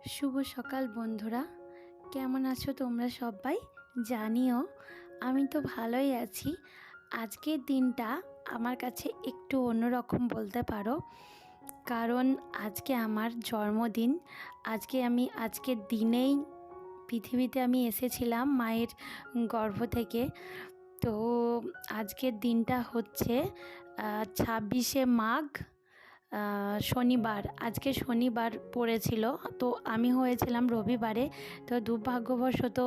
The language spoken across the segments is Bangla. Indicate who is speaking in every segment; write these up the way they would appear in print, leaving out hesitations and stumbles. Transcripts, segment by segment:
Speaker 1: শুভ সকাল বন্ধুরা, কেমন আছো তোমরা সবাই? জানিও। আমি তো ভালোই আছি। আজকের দিনটা আমার কাছে একটু অন্যরকম বলতে পারো, কারণ আজকে আমার জন্মদিন। আজকের দিনেই পৃথিবীতে আমি এসেছিলাম মায়ের গর্ভ থেকে। তো আজকের দিনটা হচ্ছে 26শে মাঘ, শনিবার। আজকে শনিবার পড়েছিল, তো আমি হয়েছিলাম রবিবারে। তো দুর্ভাগ্যবশত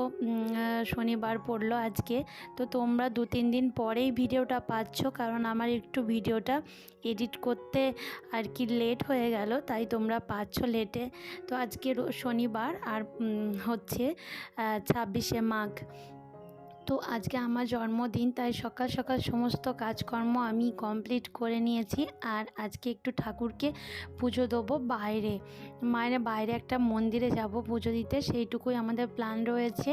Speaker 1: শনিবার পড়লো আজকে। তো তোমরা 2-3 দিন পরেই ভিডিওটা পাচ্ছ, কারণ আমার একটু ভিডিওটা এডিট করতে আর কি লেট হয়ে গেল, তাই তোমরা পাচ্ছ লেটে। তো আজকে শনিবার আর হচ্ছে 26শে মাঘ। তো আজকে আমার জন্মদিন, তাই সকাল সকাল সমস্ত কাজকর্ম আমি কমপ্লিট করে নিয়েছি। আর আজকে একটু ঠাকুরকে পুজো দেবো বাইরে, বাইরে একটা মন্দিরে যাব পুজো দিতে, সেইটুকুই আমাদের প্ল্যান রয়েছে।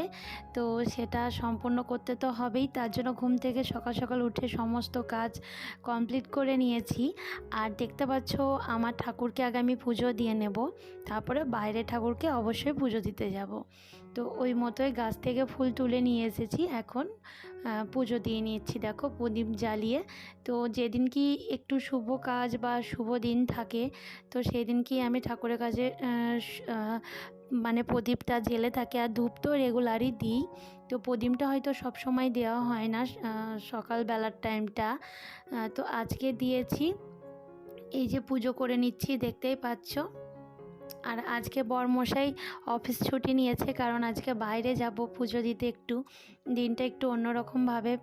Speaker 1: তো সেটা সম্পূর্ণ করতে তো হবেই, তার জন্য ঘুম থেকে সকাল সকাল উঠে সমস্ত কাজ কমপ্লিট করে নিয়েছি। আর দেখতে পাচ্ছ আমার ঠাকুরকে আগে আমি পুজো দিয়ে নেব, তারপরে বাইরে ঠাকুরকে অবশ্যই পুজো দিতে যাব। তো ওই মতোই গাছ থেকে ফুল তুলে নিয়ে এসেছি, এখন পুজো দিয়ে নিচ্ছি। দেখো প্রদীপ জ্বালিয়ে। তো যেদিন কি একটু শুভ কাজ বা শুভ দিন থাকে, তো সেই দিন কি আমি ঠাকুরের কাছে প্রদীপটা জ্বেলে থাকে। আর ধূপ তো রেগুলারই দিই। তো প্রদীপটা হয়তো সব সময় দেওয়া হয় না সকালবেলার টাইমটা, তো আজকে দিয়েছি। এই যে পুজো করে নিচ্ছি, দেখতেই পাচ্ছ। আর আজকে বরমশাই অফিস ছুটি নিয়েছে, কারণ আজকে বাইরে যাব পুজো দিতে। দিনটা একটু অন্যরকমভাবে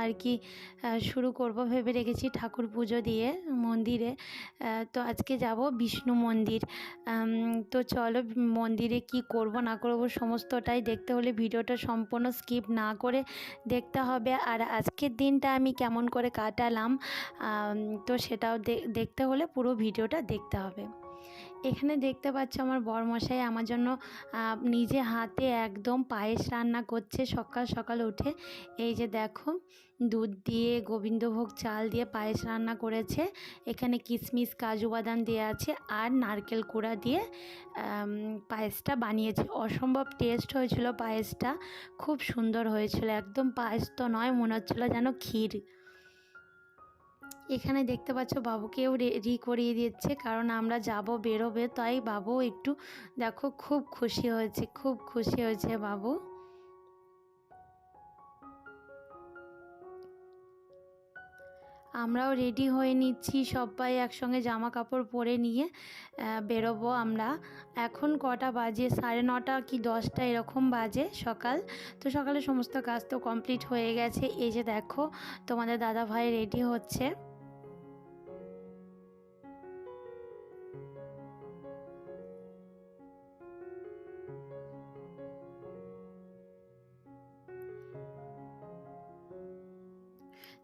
Speaker 1: আর কি শুরু করব ভেবে রেখেছি, ঠাকুর পুজো দিয়ে মন্দিরে। তো আজকে যাব বিষ্ণু মন্দির। তো চলো মন্দিরে কি করব না করব সমস্তটাই দেখতে হলে ভিডিওটা সম্পূর্ণ স্কিপ না করে দেখতে হবে। আর আজকের দিনটা আমি কেমন করে কাটালাম, তো সেটাও দেখতে হলে পুরো ভিডিওটা দেখতে হবে। এখানে দেখতে পাচ্ছ আমার বরমশাই আমার জন্য নিজে হাতে একদম পায়েস রান্না করছে সকাল সকাল উঠে। এই যে দেখো, দুধ দিয়ে গোবিন্দভোগ চাল দিয়ে পায়েস রান্না করেছে। এখানে কিশমিশ কাজু বাদাম দেওয়া আছে আর নারকেল কুড়া দিয়ে পায়েসটা বানিয়েছে। অসম্ভব টেস্ট হয়েছিল পায়েসটা, খুব সুন্দর হয়েছিল। একদম পায়েস তো নয়, মনে হচ্ছিলো যেন ক্ষীর। এখানে দেখতে পাচ্ছ বাবুকেও রেডি করিয়ে দিচ্ছে, কারণ আমরা যাব বেরোবে, তাই বাবু একটু দেখো খুব খুশি হয়েছে, খুব খুশি হয়েছে বাবু। আমরাও রেডি হয়ে নিচ্ছি, সবাই একসঙ্গে জামা কাপড় পরে নিয়ে বেরোবো আমরা। এখন কটা বাজে, 9:30 কি 10টা এরকম বাজে সকাল। তো সকালে সমস্ত কাজ তো কমপ্লিট হয়ে গেছে। এই যে দেখো তোমাদের দাদা ভাই রেডি হচ্ছে।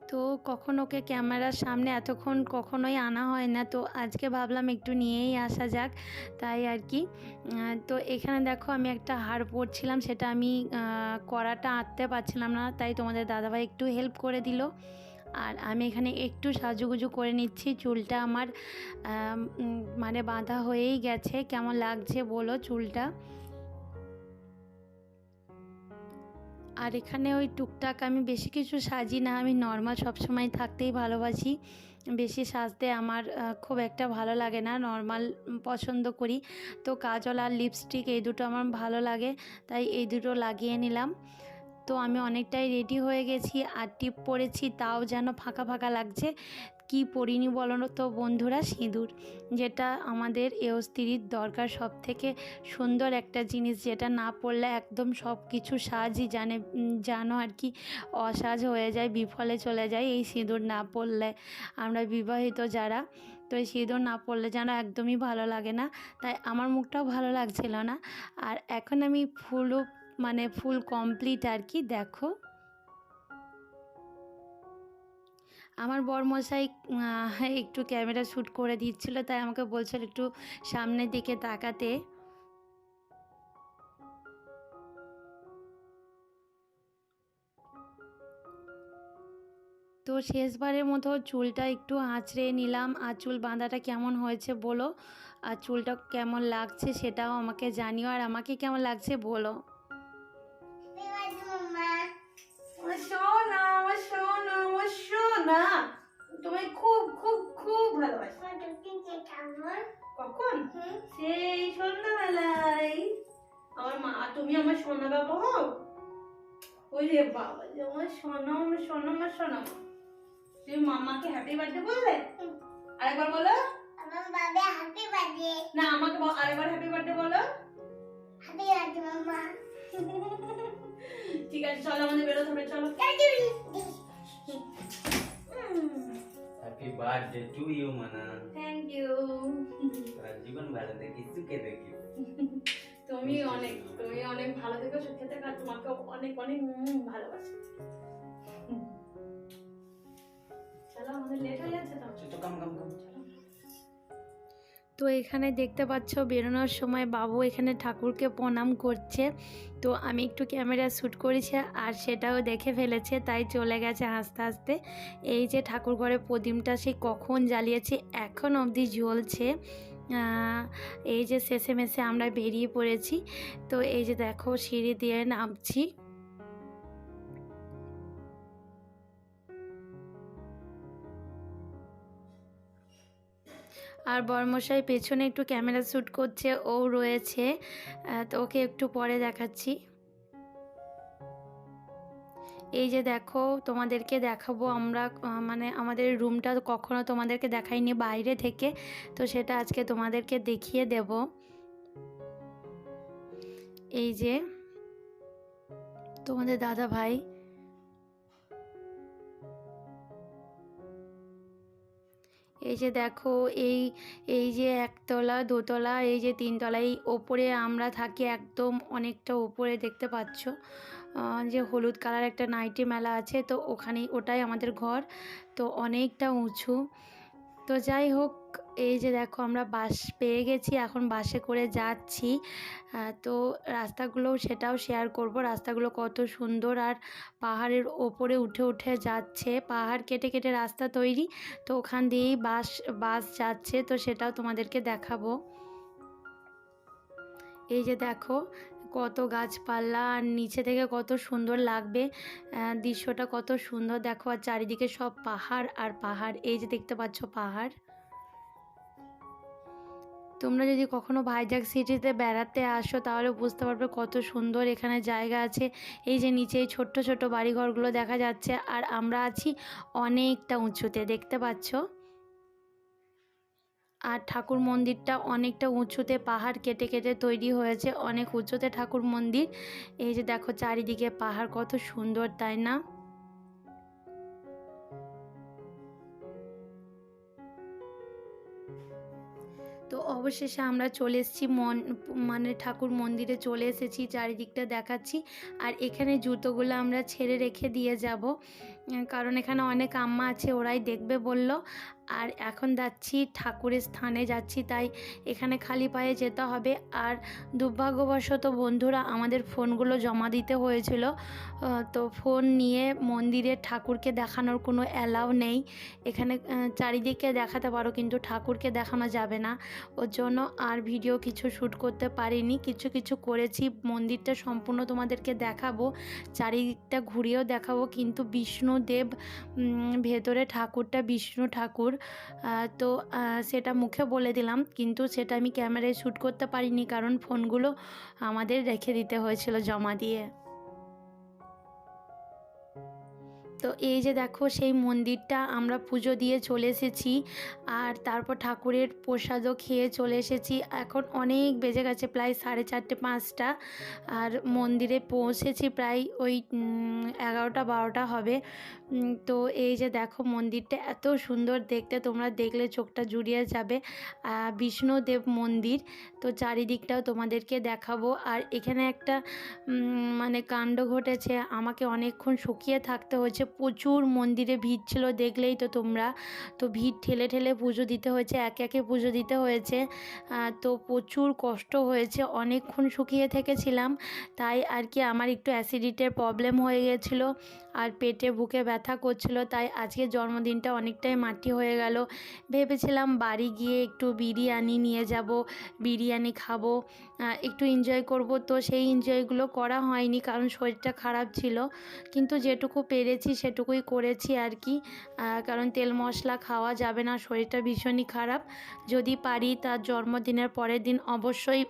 Speaker 1: তো ওকে ক্যামেরার সামনে এতক্ষণ কখনোই আনা হয় না, তো আজকে ভাবলাম একটু নিয়েই আসা যাক, তাই আর কি। তো এখানে দেখো আমি একটা হার পরছিলাম, সেটা আমি কড়াটা আঁটতে পারছিলাম না, তাই তোমাদের দাদাভাই একটু হেল্প করে দিল। আর আমি এখানে একটু সাজুগুজু করে নিচ্ছি। চুলটা আমার বাঁধা হয়েই গেছে। কেমন লাগছে বলো চুলটা? আর এখানে ওই টুকটাক আমি বেশি কিছু সাজি না, আমি নর্মাল সবসময় থাকতেই ভালোবাসি। বেশি সাজতে আমার খুব একটা ভালো লাগে না, নর্মাল পছন্দ করি। তো কাজল আর লিপস্টিক এই দুটো আমার ভালো লাগে, তাই এই দুটো লাগিয়ে নিলাম। তো আমি অনেকটাই রেডি হয়ে গেছি, আর টিপ পরেছি, তাও যেন ফাঁকা ফাঁকা লাগছে। কি পরিনি বলো তো বন্ধুরা? সিঁদুর, যেটা আমাদের স্ত্রীর দরকার, সব থেকে সুন্দর একটা জিনিস, যেটা না পরলে একদম সব কিছু সাজই জানো আর কি অসাজ হয়ে যায়, বিফলে চলে যায় এই সিঁদুর না পরলে। আমরা বিবাহিত যারা, তো এই সিঁদুর না পরলে যেন একদমই ভালো লাগে না, তাই আমার মুখটাও ভালো লাগছিল না। আর এখন আমি ফুল কমপ্লিট আর কি। দেখো আমার বরমশাই একটু ক্যামেরা শ্যুট করে দিচ্ছিল, তাই আমাকে বলছিল একটু সামনের দিকে তাকাতে। তো শেষবারের মতো চুলটা একটু আঁচড়ে নিলাম। আর চুল বাঁধাটা কেমন হয়েছে বলো, আর চুলটা কেমন লাগছে সেটাও আমাকে জানিও, আর আমাকে কেমন লাগছে বলো। সোনা আমার সোনা আমার সোনা, তুমি খুব খুব খুব ভালোবাসি। কখন? সেই সন্ধ্যাবেলায়। আমার মা, তুমি আমার সোনা বাবা হও। ওই রে বাবা, আমার সোনা আমার সোনা আমার সোনা। তুমি মামাকে হ্যাপি বার্থডে বললে? আরেকবার বলো। আমার বাবা হ্যাপি বার্থডে। না, আমাকে আরেকবার হ্যাপি বার্থডে বলো। হ্যাপি বার্থডে মামা। ঠিক আছে, চলো আমাদের বেরোতে হবে, চলো।
Speaker 2: হ্যাপি বার্থডে টু ইউ মানা।
Speaker 1: Thank you.
Speaker 2: জীবন ভালো দেখি, সুখে দেখি।
Speaker 1: তুমি অনেক ভালো থেকো, সুখে থেকো, আর তোমাকে অনেক অনেক ভালোবাসি। চলো, আমাদের লেট হয়ে যাচ্ছে তো।
Speaker 2: কাম
Speaker 1: তো এখানে দেখতে পাচ্ছ বেরোনোর সময় বাবু এখানে ঠাকুরকে প্রণাম করছে। তো আমি একটু ক্যামেরা শ্যুট করেছি আর সেটাও দেখে ফেলেছে, তাই চলে গেছে হাসতে হাসতে। এই যে ঠাকুর ঘরে প্রদীপটা সেই কখন জ্বালিয়েছে, এখন অবধি জ্বলছে। এই যে শেষে মেশে আমরা বেরিয়ে পড়েছি। তো এই যে দেখো সিঁড়ি দিয়ে নামছি। আর বর্মশাই পেছনে একটু ক্যামেরা শ্যুট করছে, ও রয়েছে। তো ওকে একটু পরে দেখাচ্ছি। এই যে দেখো, তোমাদেরকে দেখাবো আমরা, মানে আমাদের রুমটা কখনো তোমাদেরকে দেখাইনি বাইরে থেকে, তো সেটা আজকে তোমাদেরকে দেখিয়ে দেব। এই যে তোমাদের দাদা ভাই। এই যে দেখো, এই যে একতলা দোতলা এই যে তিনতলা, এই ওপরে আমরা থাকি একদম অনেকটা ওপরে, দেখতে পাচ্ছ যে হলুদ কালার একটা নাইটি মেলা আছে, তো ওটাই আমাদের ঘর। তো অনেকটা উঁচু। তো যাই হোক, এই যে দেখো আমরা বাস পেয়ে গেছি, এখন বাসে করে যাচ্ছি। তো রাস্তাগুলো সেটাও শেয়ার করব, রাস্তাগুলো কত সুন্দর, আর পাহাড়ের ওপরে উঠে উঠে যাচ্ছে, পাহাড় কেটে কেটে রাস্তা তৈরি, তো ওখান দিয়েই বাস যাচ্ছে, তো সেটাও তোমাদেরকে দেখাবো। এই যে দেখো কত গাছপালা, আর নিচে থেকে কত সুন্দর লাগবে দৃশ্যটা, কত সুন্দর দেখো, আর চারিদিকে সব পাহাড় আর পাহাড়। এই যে দেখতে পাচ্ছ পাহাড়। তোমরা যদি কখনো ভাইজ্যাক সিটিতে বেড়াতে আসো তাহলে বুঝতে পারবে কত সুন্দর এখানে জায়গা আছে। এই যে নিচে এই ছোট্ট ছোট্ট বাড়িঘরগুলো দেখা যাচ্ছে, আর আমরা আছি অনেকটা উঁচুতে, দেখতে পাচ্ছ। আর ঠাকুর মন্দিরটা অনেকটা উঁচুতে, পাহাড় কেটে কেটে তৈরি হয়েছে, অনেক উঁচুতে ঠাকুর মন্দির। এই যে দেখো চারিদিকে পাহাড়, কত সুন্দর তাই না? তো অবশেষে আমরা চলে এসেছি মানে ঠাকুর মন্দিরে চলে এসেছি, চারিদিকটা দেখাচ্ছি। আর এখানে জুতোগুলো আমরা ছেড়ে রেখে দিয়ে যাব, কারণ এখানে অনেক আম্মা আছে, ওরাই দেখবে বলল। আর এখন যাচ্ছি ঠাকুরের স্থানে যাচ্ছি, তাই এখানে খালি পায়ে যেতে হবে। আর দুর্ভাগ্যবশত বন্ধুরা আমাদের ফোনগুলো জমা দিতে হয়েছিল, তো ফোন নিয়ে মন্দিরে ঠাকুরকে দেখানোর কোনো অ্যালাউ নেই এখানে। চারিদিকে দেখাতে পারো কিন্তু ঠাকুরকে দেখানো যাবে না, ওর জন্য আর ভিডিও কিছু শ্যুট করতে পারিনি। কিছু কিছু করেছি, মন্দিরটা সম্পূর্ণ তোমাদেরকে দেখাবো, চারিদিকটা ঘুরিয়েও দেখাবো, কিন্তু বিষ্ণুদেব ভেতরে ঠাকুরটা বিষ্ণু ঠাকুর, তো সেটা মুখে বলে দিলাম, কিন্তু সেটা আমি ক্যামেরায় শ্যুট করতে পারিনি, কারণ ফোনগুলো আমাদের রেখে দিতে হয়েছিল জমা দিয়ে। তো এই যে দেখো সেই মন্দিরটা আমরা পুজো দিয়ে চলে এসেছি, আর তারপর ঠাকুরের প্রসাদও খেয়ে চলে এসেছি। এখন অনেক বেজে গেছে, প্রায় 4:30 5টা, আর মন্দিরে পৌঁছেছি প্রায় ওই 11টা 12টা হবে। তো এই যে দেখো মন্দিরটা এত সুন্দর দেখতে, তোমরা দেখলে চোখটা জুড়িয়ে যাবে। বিষ্ণুদেব মন্দির, তো চারিদিকটাও তোমাদেরকে দেখাবো। আর এখানে একটা মানে কাণ্ড ঘটেছে, আমাকে অনেকক্ষণ শুকিয়ে থাকতে হয়েছে প্রচুর মন্দিরে ভিড় ছিল, দেখলেই তো তোমরা। তো ভিড় ঠেলে ঠেলে পুজো দিতে হয়েছে, একে একে পুজো দিতে হয়েছে। তো প্রচুর কষ্ট হয়েছে, অনেকক্ষণ শুকিয়ে থেকেছিলাম। তাই আর কি আমার একটু অ্যাসিডিটির প্রবলেম হয়ে গেছিলো আর পেটে বুকে ব্যথা করছিল, তাই আজকে জন্মদিনটা অনেকটাই মাটি হয়ে গেল। ভেবেছিলাম বাড়ি গিয়ে একটু বিরিয়ানি নিয়ে যাব, বিরিয়ানি খাবো, একটু এনজয় করব। তো সেই এনজয়গুলো করা হয়নি কারণ শরীরটা খারাপ ছিল, কিন্তু যেটুকু পেরেছি সেটুকুই করেছি আর কি। কারণ তেল মশলা খাওয়া যাবে না, শরীরটা ভীষণই খারাপ। যদি পারি তার জন্মদিনের পরের দিন অবশ্যই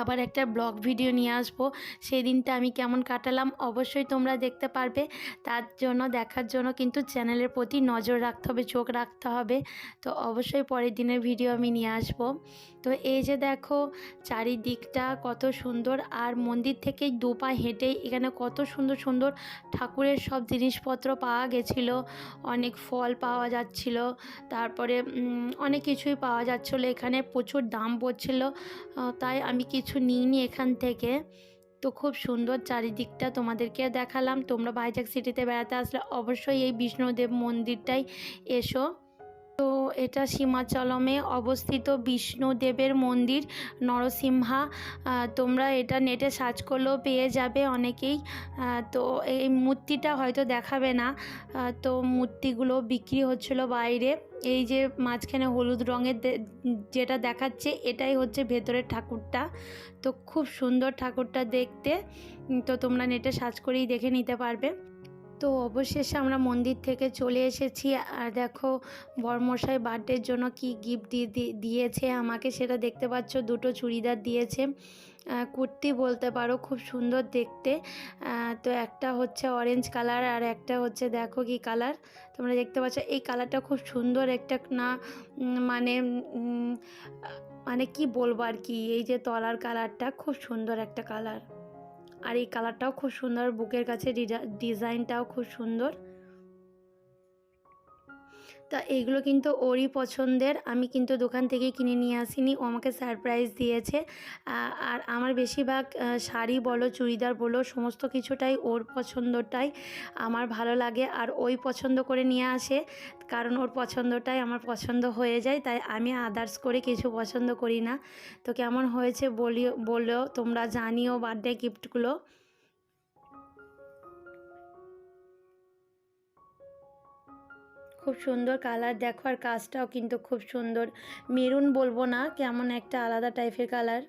Speaker 1: আবার একটা ব্লগ ভিডিও নিয়ে আসবো। সেই দিনটা আমি কেমন কাটালাম অবশ্যই তোমরা দেখতে পারবে। তার জন্য দেখার জন্য কিন্তু চ্যানেলের প্রতি নজর রাখতে হবে, চোখ রাখতে হবে। তো অবশ্যই পরের দিনের ভিডিও আমি নিয়ে আসবো। তো এই যে দেখো চারিদিকটা কত সুন্দর, আর মন্দির থেকে দু পা হেঁটেই এখানে কত সুন্দর সুন্দর ঠাকুরের সব জিনিসপত্র পাওয়া গেছিলো। অনেক ফল পাওয়া যাচ্ছিল, তারপরে অনেক কিছুই পাওয়া যাচ্ছিলো। এখানে প্রচুর দাম পড়ছিল, তাই আমি কিছু নিইনি এখান থেকে। তো খুব সুন্দর চারিদিকটা তোমাদেরকে দেখালাম। তোমরা ভাইজ্যাক সিটিতে বেড়াতে আসলে অবশ্যই এই বিষ্ণুদেব মন্দিরটাই এসো। তো এটা সীমাচলমে অবস্থিত বিষ্ণুদেবের মন্দির, নরসিংহা। তোমরা এটা নেটে সার্চ করলেও পেয়ে যাবে অনেকেই। তো এই মূর্তিটা হয়তো দেখাবে না, তো মূর্তিগুলো বিক্রি হচ্ছিল বাইরে। এই যে মাঝখানে হলুদ রঙের যেটা দেখাচ্ছে এটাই হচ্ছে ভেতরের ঠাকুরটা। তো খুব সুন্দর ঠাকুরটা দেখতে, তো তোমরা নেটে সার্চ করেই দেখে নিতে পারবে। তো অবশেষে আমরা মন্দির থেকে চলে এসেছি। আর দেখো বরমশাই বার্থডের জন্য কি গিফট দিয়েছে আমাকে সেটা দেখতে পাচ্ছ। দুটো চুড়িদার দিয়েছে, কুর্তি বলতে পারো, খুব সুন্দর দেখতে। তো একটা হচ্ছে অরেঞ্জ কালার আর একটা হচ্ছে দেখো কি কালার, তোমরা দেখতে পাচ্ছ। এই কালারটা খুব সুন্দর একটা না, মানে মানে কি বলবো আর কি, এই যে তলার কালারটা খুব সুন্দর একটা কালার, আর এই কালারটাও খুব সুন্দর, বুকের কাছে ডিজাইনটাও খুব সুন্দর। তা এইগুলো কিন্তু ওরই পছন্দের, আমি কিন্তু দোকান থেকে কিনে নিয়ে আসিনি, ও আমাকে সারপ্রাইজ দিয়েছে। আর আমার বেশিরভাগ শাড়ি বলো চুড়িদার বলো সমস্ত কিছুটাই ওর পছন্দটাই আমার ভালো লাগে, আর ওই পছন্দ করে নিয়ে আসে, কারণ ওর পছন্দটাই আমার পছন্দ হয়ে যায়, তাই আমি আদার্স করে কিছু পছন্দ করি না। তো কেমন হয়েছে বলো তোমরা, জানিও বার্থডে গিফটগুলো। খুব সুন্দর কালার দেখো, আর কাজটাও কিন্তু খুব সুন্দর, মেরুন বলবো না, কেমন একটা আলাদা টাইপের কালার।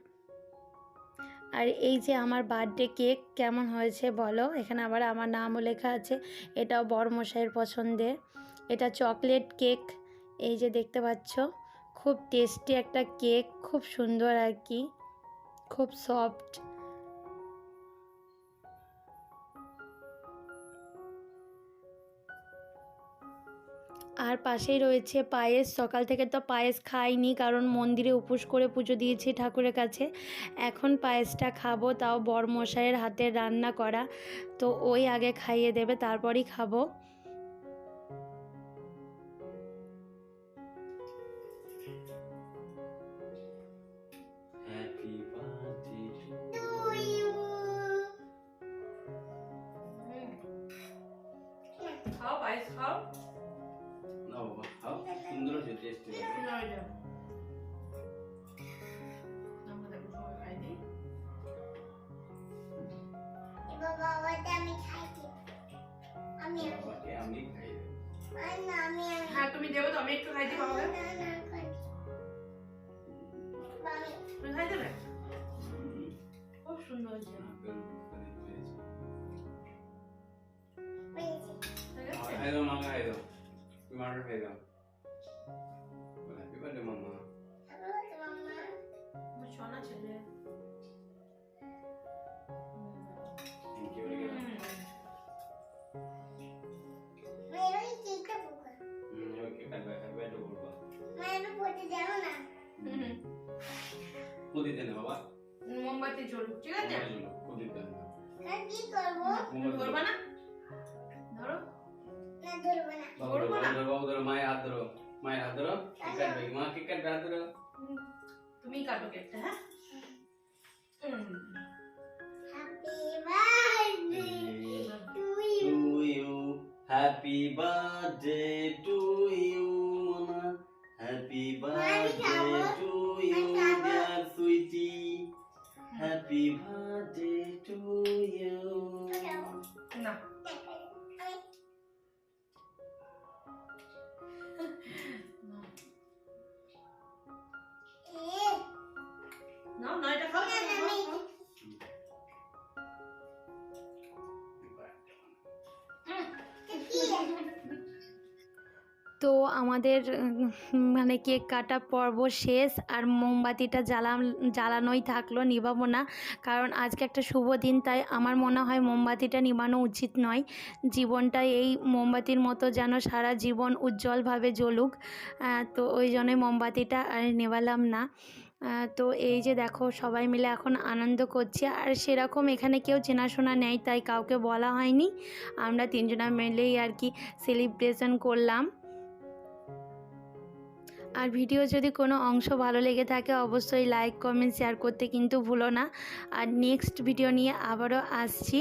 Speaker 1: আর এই যে আমার বার্থডে কেক কেমন হয়েছে বলো, এখানে আবার আমার নামও লেখা আছে, এটাও বরমশাইয়ের পছন্দের, এটা চকলেট কেক। এই যে দেখতে পাচ্ছ খুব টেস্টি একটা কেক, খুব সুন্দর আর কি, খুব সফট। আর পাশেই রয়েছে পায়েস। সকাল থেকে তো পায়েস খাইনি কারণ মন্দিরে উপোস করে পুজো দিয়েছি ঠাকুরের কাছে। এখন পায়েসটা খাবো, তাও বরমশাইয়ের হাতের রান্না করা, তো ওই আগে খাইয়ে দেবে তারপরই খাবো।
Speaker 2: Happy birthday to
Speaker 3: খাও পায়েস খাও।
Speaker 2: না বাবা, খাও, সুন্দর হয়েছে, টেস্টি হয়েছে।
Speaker 3: আমাদের সবাই খাই দিই।
Speaker 2: বাবাকে আমি খাই দেব।
Speaker 3: হ্যাঁ তুমি দেবো তো, আমি একটু খাই দিই বাবাকে। তুমি খাই দেবে? খুব সুন্দর হয়েছে।
Speaker 2: খাই দাও, মামা খাই দাও, তুমি মামার খাই দাও। হ্যাপি বার্থডে মামা।
Speaker 3: আমার সোনা ছেলে।
Speaker 2: থ্যাংক ইউ রে। ওকে কাটবে, হ্যাপি বার্থডে বলবা। প্রতিদিন বাবা
Speaker 3: মোমবাতি জ্বলুক, ঠিক আছে?
Speaker 2: চলো প্রতিদিন।
Speaker 3: ধরবা না? ধরো।
Speaker 2: ধরবো না। বাবু ধরো, মায়ের হাত ধরো, মায়ের হাত ধরো, কেক কাটবে, মা কেক কাটবে, হাত ধরো।
Speaker 3: তুমি কাটো কেকটা, হ্যাঁ?
Speaker 2: To you, happy birthday to you Mona, happy birthday to you dear sweetie, happy birthday to you.
Speaker 3: না নাও না এটা খাও
Speaker 1: তো আমাদের মানে কেক কাটা পর্ব শেষ, আর মোমবাতিটা জ্বালানোই থাকলো, নিভাবো না, কারণ আজকে একটা শুভ দিন, তাই আমার মনে হয় মোমবাতিটা নিভানো উচিত নয়। জীবনটা এই মোমবাতির মতো যেন সারা জীবন উজ্জ্বলভাবে জ্বলুক, তো ওই জন্যই মোমবাতিটা আর নেভালাম না। তো এই যে দেখো সবাই মিলে এখন আনন্দ করছি, আর সেরকম এখানে কেউ চেনাশোনা নেই, তাই কাউকে বলা হয়নি, আমরা তিনজনা মিলেই আর কি সেলিব্রেশন করলাম। আর ভিডিও যদি কোনো অংশ ভালো লেগে থাকে অবশ্যই লাইক কমেন্ট শেয়ার করতে কিন্তু ভুলো না। আর নেক্সট ভিডিও নিয়ে আবারও আসছি।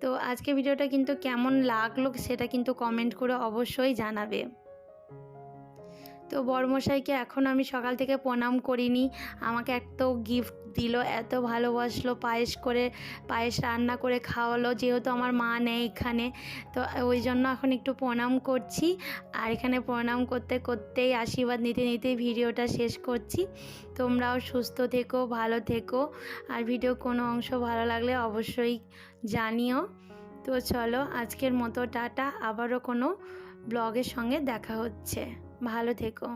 Speaker 1: তো আজকে ভিডিওটা কিন্তু কেমন লাগলো সেটা কিন্তু কমেন্ট করে অবশ্যই জানাবে। তো বড়মশাইকে এখন আমি সকাল থেকে প্রণাম করিনি, আমাকে এত গিফট দিল, এত ভালোবাসলো, পায়েস রান্না করে খাওয়ালো, যেহেতু আমার মা নেই এখানে, তো ওই জন্য এখন একটু প্রণাম করছি। আর এখানে প্রণাম করতে করতেই আশীর্বাদ নিতে নিতেই ভিডিওটা শেষ করছি। তোমরাও সুস্থ থেকো, ভালো থেকো, আর ভিডিও কোনো অংশ ভালো লাগলে অবশ্যই জানিও। তো চলো আজকের মতো টাটা, আবারও কোনো ব্লগের সঙ্গে দেখা হচ্ছে, ভালো থেকো।